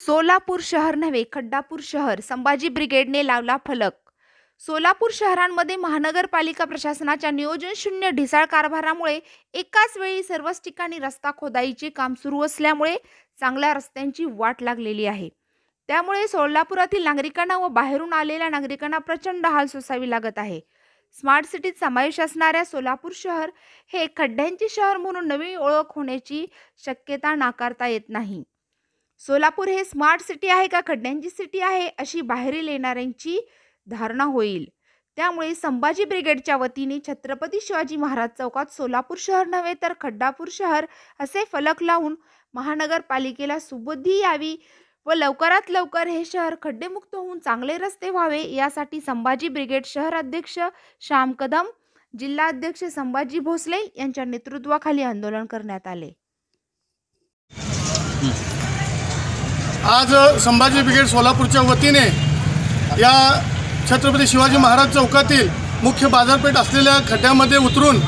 सोलापूर शहर नव्हे खड्डापूर शहर, संभाजी ब्रिगेडने लावला फलक। सोलापूर शहरांमध्ये महानगरपालिका प्रशासनाच्या नियोजन शून्य ढिसाळ कारभारामुळे एकाच वेळी सर्वच ठिकाणी रस्ता खोदाईचे काम सुरू असल्यामुळे चांगल्या रस्त्यांची वाट लागलेली आहे। त्यामुळे सोलापुरातील नागरिकांना व बाहेरून आलेल्या नागरिकांना प्रचंड हाल सोसावी लागत आहे। स्मार्ट सिटीत समावेश असणाऱ्या सोलापूर शहर हे खड्ड्यांचे शहर म्हणून नवी ओळख होण्याची शक्यता नाकारता येत नाही। सोलापूर हे स्मार्ट सिटी आहे का खड्ड्यांची सिटी आहे अशी बाहेरील येणाऱ्यांची धारणा होईल। त्यामुळे संभाजी ब्रिगेडच्या वतीने छत्रपती शिवाजी महाराज चौकात सोलापूर शहर नव्हे तर खड्डापूर शहर असे फलक लावून महानगरपालिकेला सुबुद्धी यावी व लवकरात लवकर हे शहर खड्डेमुक्त होऊन चांगले रस्ते व्हावे यासाठी संभाजी ब्रिगेड शहर अध्यक्ष श्याम कदम, जिल्हा अध्यक्ष संभाजी भोसले यांच्या नेतृत्वाखाली आंदोलन करण्यात आले। आज संभाजी ब्रिगेड सोलापूरच्या वतीने या छत्रपती शिवाजी महाराज चौकातील मुख्य बाजारपेठ असलेल्या खड्ड्यामध्ये उतरून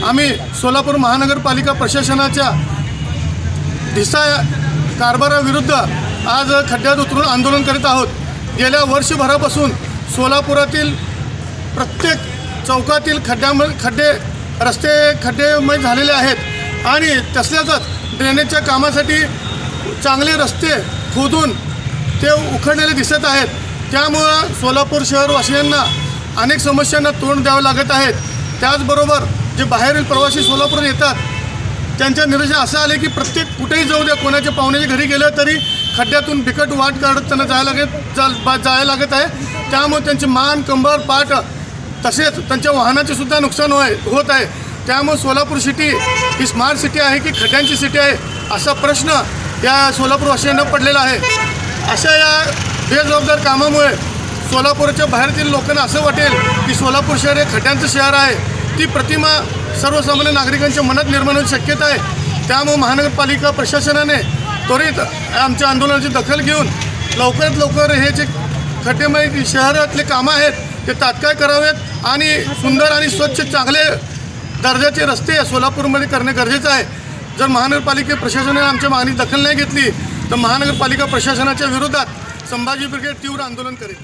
आम्ही सोलापूर महानगरपालिका प्रशासनाच्या ढिसाळ कारभाराविरुद्ध आज खड्ड्यात उतरून आंदोलन करीत आहोत। गेल्या वर्षभरापासून सोलापुरातील प्रत्येक चौकातील रस्ते खड्डेमय झालेले आहेत आणि तसल्याच ड्रेनेजच्या कामासाठी चांगले रस्ते खोदून ते उखडलेले दिसत आहेत। त्यामुळं सोलापूर शहरवासियांना अनेक समस्यांना तोंड द्यावं लागत आहेत। त्याचबरोबर जे बाहेरील प्रवासी सोलापूर येतात त्यांच्या निरीक्षण असं आले की प्रत्येक कुठेही जाऊ द्या, कोणाच्या पाहुण्याच्या घरी गेलं तरी खड्ड्यातून बिकट वाट काढत त्यांना जायला लागत आहे। त्यामुळे त्यांचे मान, कंबर, पाठ तसेच त्यांच्या वाहनाचे सुद्धा नुकसान होत आहे। त्यामुळे सोलापूर सिटी ही स्मार्ट सिटी आहे की खड्ड्यांची सिटी आहे असा प्रश्न या सोलापूरवासियांना पडलेला आहे। अशा या बेजबाबदार कामामुळे सोलापूरच्या बाहेरील लोकांना असं वाटेल की सोलापूर शहर हे खड्ड्यांचं शहर आहे। ती प्रतिमा सर्वसामान्य नागरिकांच्या मनात निर्माण होण्याची शक्यता आहे। त्यामुळे महानगरपालिका प्रशासनाने त्वरित आमच्या आंदोलनाची दखल घेऊन लवकरात लवकर हे जे खड्डेमय शहरातले कामं आहेत ते तात्काळ करावेत आणि सुंदर आणि स्वच्छ चांगले दर्जाचे रस्ते सोलापूरमध्ये करणे गरजेचं आहे। जर महानगरपालिका प्रशासनाने आमच्या मागणी दखल नाही घेतली तर महानगरपालिका प्रशासनाच्या विरोधात संभाजी ब्रिगेड तीव्र आंदोलन करेल।